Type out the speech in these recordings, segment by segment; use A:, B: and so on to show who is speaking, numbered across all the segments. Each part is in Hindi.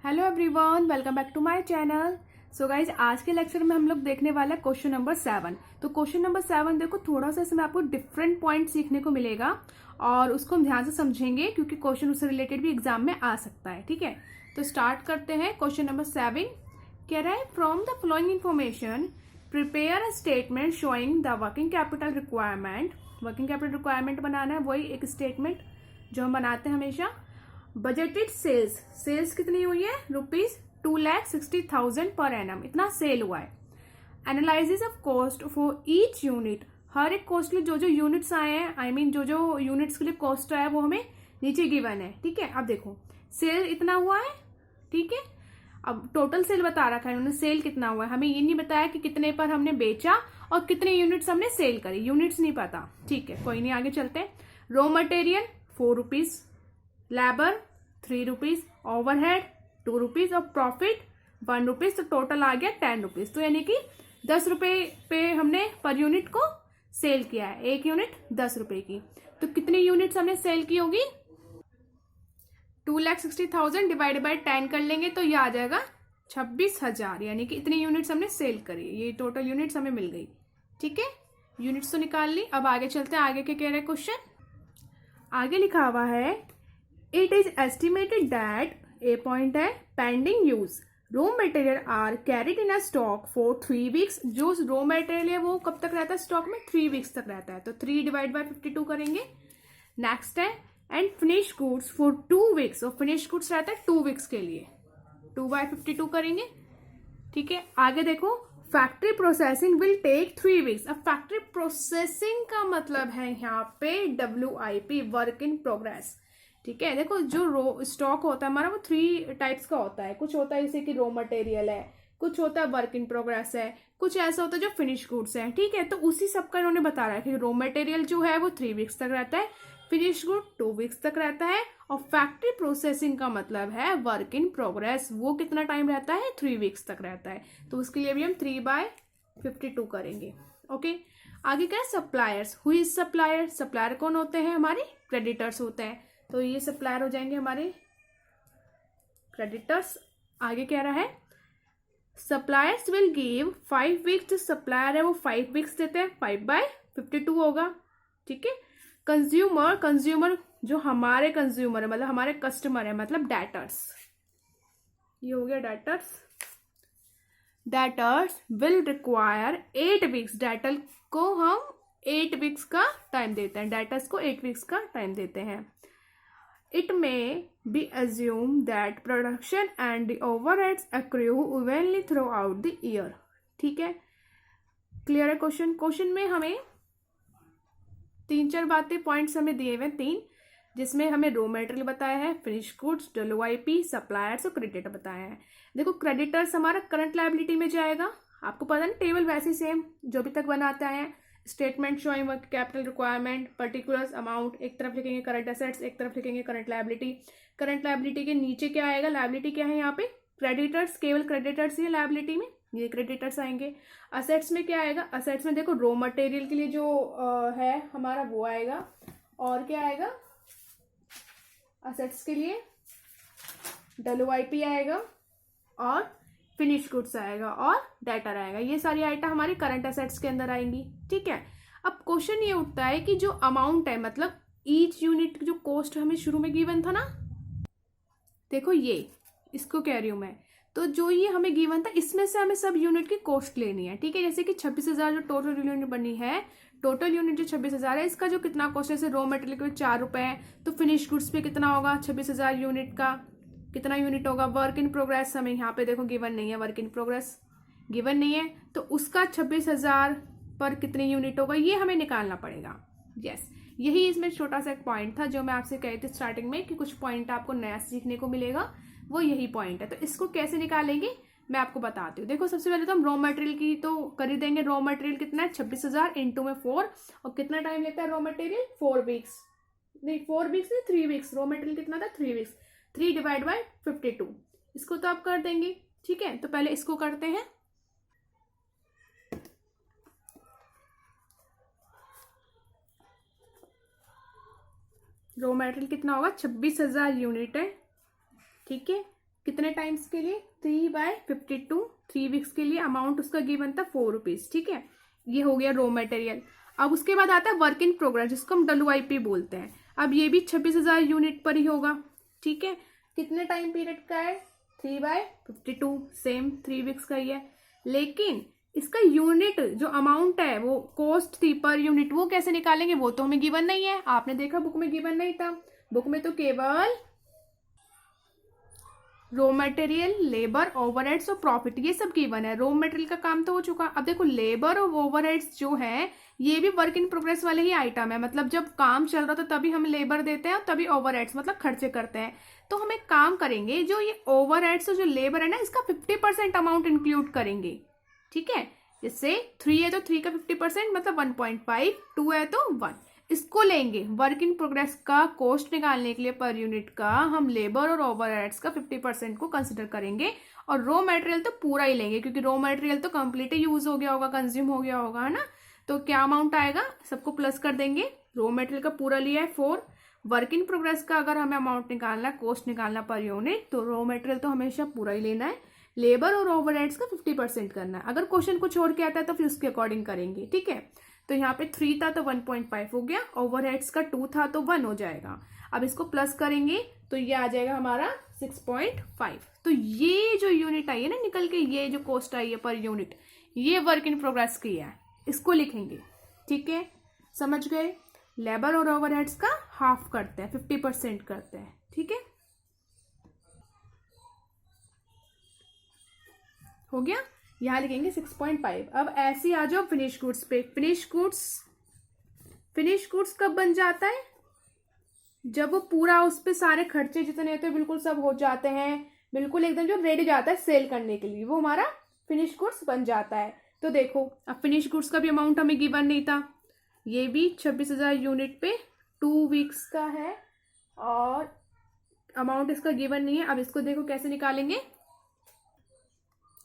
A: Hello everyone, welcome back to my channel. So guys, आज के लेक्चर में हम लोग देखने वाला है क्वेश्चन नंबर 7। तो क्वेश्चन नंबर 7 देखो, थोड़ा सा इसमें आपको डिफरेंट पॉइंट सीखने को मिलेगा और उसको हम ध्यान से समझेंगे क्योंकि क्वेश्चन उससे रिलेटेड भी एग्जाम में आ सकता है। ठीक है, तो स्टार्ट करते हैं। क्वेश्चन नंबर 7 कह रहा है, from the following information prepare a statement showing the working capital requirement. Working capital requirement बनाना है, वही एक स्टेटमेंट जो हम बनाते हैं हमेशा। बजटेड सेल्स, सेल्स कितनी हुई है? ₹2,60,000 पर एनम, इतना सेल हुआ है। Analysis of cost for each unit, हर एक कॉस्ट के लिए जो जो यूनिट्स आए हैं, जो जो यूनिट्स के लिए कॉस्ट आया है वो हमें नीचे गिवन है। ठीक है, अब देखो सेल इतना हुआ है। ठीक है, अब टोटल सेल बता रखा है उन्होंने, सेल कितना हुआ है। हमें ये नहीं बताया कि कितने पर हमने बेचा और कितने यूनिट्स हमने सेल करी, यूनिट्स नहीं पता। ठीक है, कोई नहीं, आगे चलते हैं। रॉ मटेरियल ₹4, लेबर ₹3, ओवरहेड ₹2 और प्रॉफिट ₹1। तो टोटल आ गया ₹10। तो यानी कि ₹10 पे हमने पर यूनिट को सेल किया है, एक यूनिट ₹10 की। तो कितनी यूनिट्स हमने सेल की होगी? 2,60,000 डिवाइड बाय 10 कर लेंगे तो ये आ जाएगा 26,000, यानी कि इतनी यूनिट्स हमने सेल करी। ये टोटल यूनिट्स हमें मिल गई। ठीक है, यूनिट्स तो निकाल ली। अब आगे चलते हैं, आगे क्या कह रहे हैं क्वेश्चन। आगे लिखा हुआ है, it is estimated that, a point है, pending use raw material are carried in a stock for 3 weeks. जो रॉ मटेरियल है वो कब तक रहता है स्टॉक में? 3 वीक्स तक रहता है। तो 3 डिवाइड बाय 52 करेंगे। नेक्स्ट है, and finish goods for 2 weeks, और फिनिश गुड्स रहता है 2 वीक्स के लिए, 2/52 करेंगे। ठीक है, आगे देखो, factory processing will take 3 weeks. अब फैक्ट्री प्रोसेसिंग का मतलब है यहाँ पे WIP, वर्क इन प्रोग्रेस। ठीक है, देखो जो रो स्टॉक होता है हमारा वो 3 टाइप्स का होता है। कुछ होता है जैसे कि रॉ मटेरियल है, कुछ होता है वर्क इन प्रोग्रेस है, कुछ ऐसा होता है जो फिनिश गुड्स है। ठीक है, तो उसी सब का इन्होंने बता रहा है कि रॉ मटेरियल जो है वो 3 वीक्स तक रहता है, फिनिश गुड 2 वीक्स तक रहता है, और फैक्ट्री प्रोसेसिंग का मतलब है वर्क इन प्रोग्रेस, वो कितना टाइम रहता है? 3 वीक्स तक रहता है। तो उसके लिए भी हम 3/52 करेंगे। ओके, आगे क्या है, suppliers. Who is supplier? Supplier कौन होते हैं? हमारे क्रेडिटर्स होते हैं। तो ये सप्लायर हो जाएंगे हमारे क्रेडिटर्स। आगे कह रहा है, सप्लायर्स विल गिव 5 वीक्स। जो सप्लायर है वो 5 वीक्स देते हैं, 5/52 होगा। ठीक है, कंज्यूमर, कंज्यूमर जो हमारे कंज्यूमर है मतलब हमारे कस्टमर है, मतलब डेटर्स, ये हो गया debtors. Debtors will require 8 weeks. Debtor को हम 8 वीक्स का टाइम देते हैं, डेटर्स को 8 वीक्स का टाइम देते हैं। It may be assumed that production and the overheads accrue evenly throughout the year. ठीक है, क्लियर है क्वेश्चन। क्वेश्चन में हमें 3-4 बातें, पॉइंट्स हमें दिए हुए 3, जिसमें हमें रॉ मटेरियल बताया है, फिनिश गुड्स, WIP, सप्लायर्स और क्रेडिटर बताया है। देखो क्रेडिटर्स हमारा करंट लायबिलिटी में जाएगा। आपको पता नहीं, टेबल वैसे सेम जो अभी तक बनाते आए हैं। Statement showing work capital requirement, particulars amount, एक तरफ लिखेंगे करंट एसेट्स, एक तरफ लिखेंगे करंट लायबिलिटी। करंट लायबिलिटी के नीचे क्या आएगा? लायबिलिटी क्या है यहाँ पे? क्रेडिटर्स, केवल क्रेडिटर्स ही है लायबिलिटी में, ये क्रेडिटर्स आएंगे। असेट्स में क्या आएगा? असेट्स में देखो रॉ मटेरियल के लिए जो है हमारा वो आएगा, और क्या आएगा असेट्स के लिए? WIP आएगा, और फिनिश गुड्स आएगा, और डेटर आएगा। ये सारी आइटम हमारी करंट एसेट्स के अंदर आएंगी। ठीक है, अब क्वेश्चन ये उठता है कि जो अमाउंट है, मतलब ईच यूनिट जो कॉस्ट हमें शुरू में गिवन था ना, देखो ये इसको कह रही हूं मैं, तो जो ये हमें गिवन था इसमें से हमें सब यूनिट की कॉस्ट लेनी है। ठीक है, जैसे कि 26,000 जो टोटल यूनिट बनी है, टोटल यूनिट जो 26,000 है, इसका जो कितना कॉस्ट है, जैसे रॉ मटेरियल के ₹4 है, तो फिनिश गुड्स पे कितना होगा? 26,000 यूनिट का कितना यूनिट होगा? वर्क इन प्रोग्रेस हमें यहाँ पे देखो गिवन नहीं है, वर्क इन प्रोग्रेस गिवन नहीं है, तो उसका 26,000 पर कितनी यूनिट होगा ये हमें निकालना पड़ेगा। यस, यही इसमें छोटा सा एक पॉइंट था जो मैं आपसे कही थी स्टार्टिंग में कि कुछ पॉइंट आपको नया सीखने को मिलेगा, वो यही पॉइंट है। तो इसको कैसे निकालेंगे मैं आपको बताती हूँ। देखो सबसे पहले तो हम रॉ मटेरियल की तो कर ही देंगे। रॉ मटेरियल कितना है? 26,000 इंटू में 4, और कितना टाइम लेता है रॉ मटेरियल? 4 वीक्स, नहीं 4 वीक्स नहीं 3 वीक्स। रॉ मटेरियल कितना था? 3 वीक्स। 3 डिवाइड बाय 52, इसको तो आप कर देंगे। ठीक है, तो पहले इसको करते हैं। रॉ मटेरियल कितना होगा? 26,000 यूनिट है। ठीक है, कितने टाइम्स के लिए? 3/52, 3 वीक्स के लिए। अमाउंट उसका गिवन था 4 रुपीज। ठीक है, ये हो गया रॉ मटेरियल। अब उसके बाद आता है वर्क इन प्रोग्रेस, जिसको हम WIP बोलते हैं। अब ये भी 26,000 यूनिट पर ही होगा। ठीक है, कितने टाइम पीरियड का है? 3/52, सेम 3 वीक्स का ही है। लेकिन इसका यूनिट जो अमाउंट है, वो कॉस्ट थी पर यूनिट, वो कैसे निकालेंगे? वो तो हमें गिवन नहीं है। आपने देखा बुक में गिवन नहीं था। बुक में तो केवल रॉ मटेरियल, लेबर, ओवरहेड्स और प्रॉफिट, ये सब गिवन है। रॉ मटेरियल का काम तो हो चुका। अब देखो लेबर और ओवरहेड्स जो है, ये भी वर्क इन प्रोग्रेस वाले ही आइटम है। मतलब जब काम चल रहा था तभी हम लेबर देते हैं और तभी ओवरहेड्स मतलब खर्चे करते हैं। तो हम एक काम करेंगे, जो ये ओवरहेड्स और जो लेबर है ना, इसका 50% अमाउंट इंक्लूड करेंगे। ठीक है, जैसे 3 है तो 3 का 50% मतलब 1.5, 2 है तो 1। इसको लेंगे वर्क इन प्रोग्रेस का कॉस्ट निकालने के लिए पर यूनिट का। हम लेबर और ओवरहेड्स का 50% को कंसिडर करेंगे और रॉ मटेरियल तो पूरा ही लेंगे, क्योंकि रॉ मटेरियल तो कंप्लीट यूज हो गया होगा, कंज्यूम हो गया होगा, है ना। तो क्या अमाउंट आएगा? सबको प्लस कर देंगे। रॉ मटेरियल का पूरा लिया है 4। वर्क इन प्रोग्रेस का अगर हमें अमाउंट निकालना है, कॉस्ट निकालना पर यूनिट, तो रॉ मटेरियल तो हमेशा पूरा ही लेना है। लेबर और ओवरहेड्स का 50% करना है। अगर क्वेश्चन कुछ और के आता है तो फिर उसके अकॉर्डिंग करेंगे। ठीक है, तो यहाँ पे 3 था तो 1.5 हो गया, ओवरहेड्स का 2 था तो 1 हो जाएगा। अब इसको प्लस करेंगे तो ये आ जाएगा हमारा 6.5। तो ये जो यूनिट आई है ना निकल के, ये जो कॉस्ट आई है पर यूनिट, ये वर्क इन प्रोग्रेस की है, इसको लिखेंगे। ठीक है, समझ गए। लेबर और ओवरहेड्स का हाफ करते हैं, 50% करते हैं। ठीक है, हो गया। यहां लिखेंगे 6.5। अब ऐसे आ जाओ फिनिश गुड्स पे। फिनिश गुड्स कब बन जाता है? जब वो पूरा उस पे सारे खर्चे जितने होते हैं बिल्कुल सब हो जाते हैं, बिल्कुल एकदम जो रेडी जाता है सेल करने के लिए, वो हमारा फिनिश गुड्स बन जाता है। तो देखो, अब फिनिश गुड्स का भी अमाउंट हमें गिवन नहीं था। ये भी 26,000 यूनिट पे 2 वीक्स का है और अमाउंट इसका गिवन नहीं है। अब इसको देखो कैसे निकालेंगे।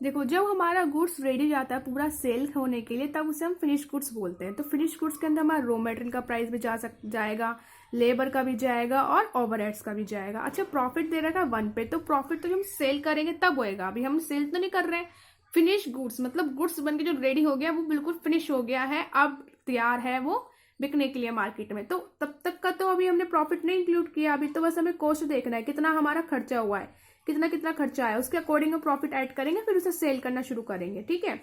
A: देखो, जब हमारा गुड्स रेडी जाता है पूरा सेल होने के लिए, तब उसे हम फिनिश गुड्स बोलते हैं। तो फिनिश गुड्स के अंदर हमारा रॉ मटेरियल का प्राइस भी जाएगा, लेबर का भी जाएगा और ओवरहेड्स का भी जाएगा। अच्छा, प्रॉफिट दे रखा है 1 पे, तो प्रॉफिट तो जब हम सेल करेंगे तब होएगा। अभी हम सेल तो नहीं कर रहे हैं। फिनिश गुड्स मतलब गुड्स बन के जो रेडी हो गया, वो बिल्कुल फिनिश हो गया है, अब तैयार है वो बिकने के लिए मार्केट में। तो तब तक का तो अभी हमने प्रॉफिट नहीं इंक्लूड किया। अभी तो बस हमें कॉस्ट देखना है, कितना हमारा खर्चा हुआ है, कितना कितना खर्चा आया, उसके अकॉर्डिंग प्रॉफिट ऐड करेंगे, फिर उसे सेल करना शुरू करेंगे। ठीक है,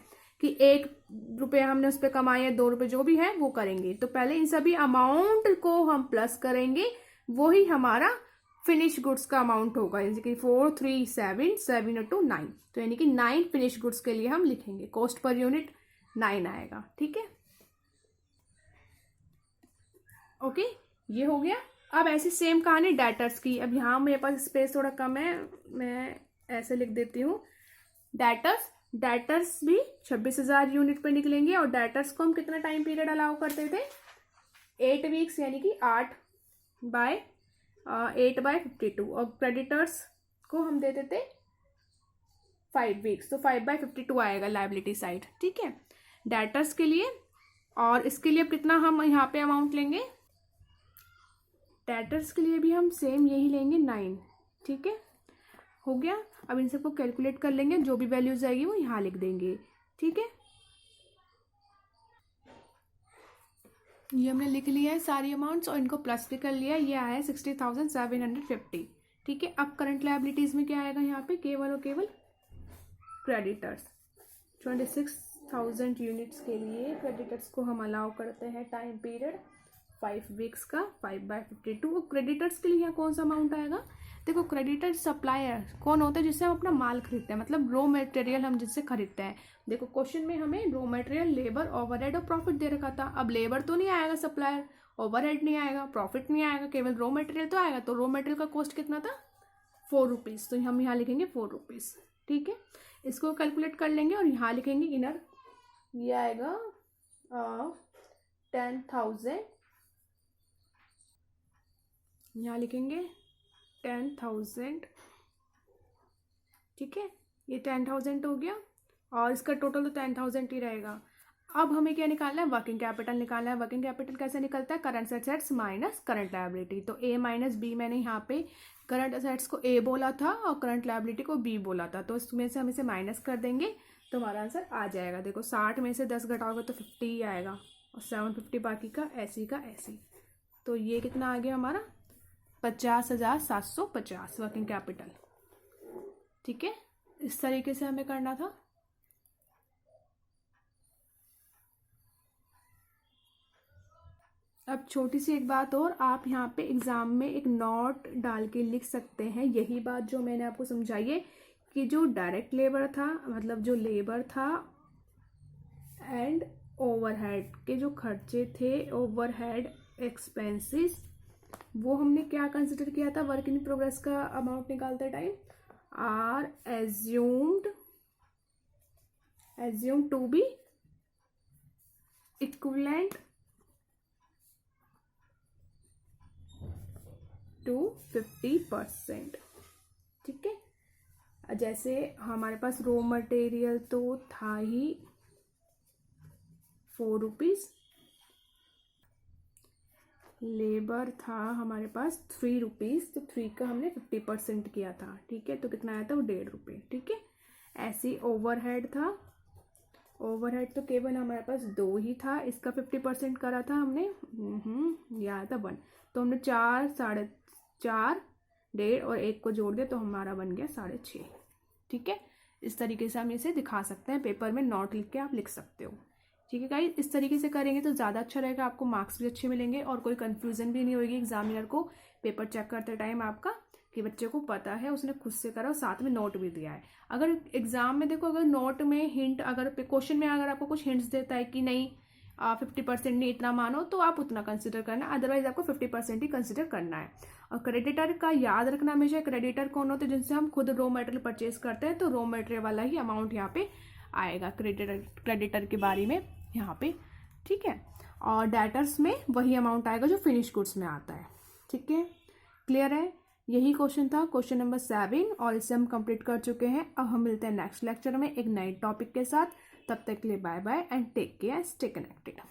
A: कि 1 रुपये हमने उस पर कमाए या 2 रुपये जो भी है वो करेंगे। तो पहले इन सभी अमाउंट को हम प्लस करेंगे, वही हमारा फिनिश गुड्स का अमाउंट होगा। जैसे कि 4, 3, 7, 7 और 2, 9। तो यानी कि 9 फिनिश गुड्स के लिए हम लिखेंगे। कॉस्ट पर यूनिट 9 आएगा। ठीक है, ओके, ये हो गया। अब ऐसी सेम कहानी डेटर्स की। अब यहाँ मेरे पास स्पेस थोड़ा कम है, मैं ऐसे लिख देती हूँ। डेटर्स भी 26,000 यूनिट पे निकलेंगे और डेटर्स को हम कितना टाइम पीरियड अलाउ करते थे? 8 वीक्स, यानी कि 8/52। और क्रेडिटर्स को हम देते थे 5 वीक्स, तो 5/52 आएगा लायबिलिटी साइड। ठीक है, डेटर्स के लिए। और इसके लिए कितना हम यहाँ पे अमाउंट लेंगे? डेटर्स के लिए भी हम सेम यही लेंगे, 9। ठीक है, हो गया। अब इन सबको कैलकुलेट कर लेंगे, जो भी वैल्यूज आएगी वो यहाँ लिख देंगे। ठीक है, ये हमने लिख लिया है सारी अमाउंट्स और इनको प्लस भी कर लिया है। ये आया है 60,750। ठीक है, अब करंट लायबिलिटीज में क्या आएगा? यहाँ पे केवल और केवल क्रेडिटर्स। 26,000 यूनिट्स के लिए क्रेडिटर्स को हम अलाउ करते हैं टाइम पीरियड 5 वीक्स का, 5/52। क्रेडिटर्स के लिए यहाँ कौन सा अमाउंट आएगा? देखो, क्रेडिटर सप्लायर कौन होता है? जिससे हम अपना माल खरीदते हैं, मतलब रॉ मटेरियल हम जिससे खरीदते हैं। देखो, क्वेश्चन में हमें रॉ मटेरियल, लेबर, ओवरहेड और प्रॉफिट दे रखा था। अब लेबर तो नहीं आएगा सप्लायर, ओवरहेड नहीं आएगा, प्रॉफिट नहीं आएगा, केवल रॉ मटेरियल तो आएगा। तो रॉ मटेरियल का कॉस्ट कितना था? 4 रुपीज़। तो हम यहाँ लिखेंगे 4 रुपीज़। ठीक है, इसको कैलकुलेट कर लेंगे और यहाँ लिखेंगे इनर, ये आएगा 10,000। यहाँ लिखेंगे 10,000। ठीक है, ये 10,000 हो गया और इसका टोटल तो 10,000 ही रहेगा। अब हमें क्या निकालना है, वर्किंग कैपिटल निकालना है। वर्किंग कैपिटल कैसे निकलता है, current assets minus current liability. तो ए माइनस बी, मैंने यहाँ पे करंट एसेट्स को ए बोला था और करंट लायबिलिटी को बी बोला था, तो इसमें से हम इसे माइनस कर देंगे तो हमारा आंसर आ जाएगा। देखो 60 में से 10 घटाओगे तो 50 ही आएगा और 750 बाकी का ऐसी। तो ये कितना आ गया हमारा, 50,750 वर्किंग कैपिटल। ठीक है, इस तरीके से हमें करना था। अब छोटी सी एक बात और, आप यहाँ पे एग्जाम में एक नोट डाल के लिख सकते हैं यही बात जो मैंने आपको समझाई है कि जो डायरेक्ट लेबर था, मतलब जो लेबर था एंड ओवरहेड के जो खर्चे थे, ओवरहेड एक्सपेंसेस, वो हमने क्या कंसिडर किया था वर्क इन प्रोग्रेस का अमाउंट निकालते time, are assumed to be equivalent to 50%। ठीक है, जैसे हमारे पास रॉ मटेरियल तो था ही 4 रुपीज, लेबर था हमारे पास 3 रुपीज, तो 3 का हमने 50% किया था। ठीक है, तो कितना आया था वो 1.5 रुपये। ठीक है, ऐसे ओवरहेड था, ओवरहेड तो केवल हमारे पास 2 ही था, इसका 50% करा था हमने, ये आया था 1। तो हमने 4, 4.5, 1.5 और 1 को जोड़ दिया तो हमारा बन गया 6.5। ठीक है, इस तरीके से हम इसे दिखा सकते हैं, पेपर में नोट लिख के आप लिख सकते हो। ठीक है गाइस, इस तरीके से करेंगे तो ज़्यादा अच्छा रहेगा, आपको मार्क्स भी अच्छे मिलेंगे और कोई कंफ्यूजन भी नहीं होगी एग्जामिनर को पेपर चेक करते टाइम आपका, कि बच्चे को पता है, उसने खुद से करा और साथ में नोट भी दिया है। अगर एग्जाम में देखो, अगर नोट में हिंट, अगर क्वेश्चन में अगर आपको कुछ हिंट्स देता है कि नहीं 50% नहीं इतना मानो, तो आप उतना कंसिडर करना, अदरवाइज आपको 50% ही कंसिडर करना है। और क्रेडिटर का याद रखना हमेशा, क्रेडिटर कौन होते हैं, जिनसे हम खुद रॉ मटेरियल परचेज करते हैं, तो रॉ मटेरियल वाला ही अमाउंट यहाँ पे आएगा क्रेडिटर के बारे में यहाँ पे। ठीक है, और डेटर्स में वही अमाउंट आएगा जो फिनिश गुड्स में आता है। ठीक है, क्लियर है, यही क्वेश्चन था, क्वेश्चन नंबर 7, और इसे हम कंप्लीट कर चुके हैं। अब हम मिलते हैं नेक्स्ट लेक्चर में एक नए टॉपिक के साथ। तब तक के लिए bye bye and take care, stay connected.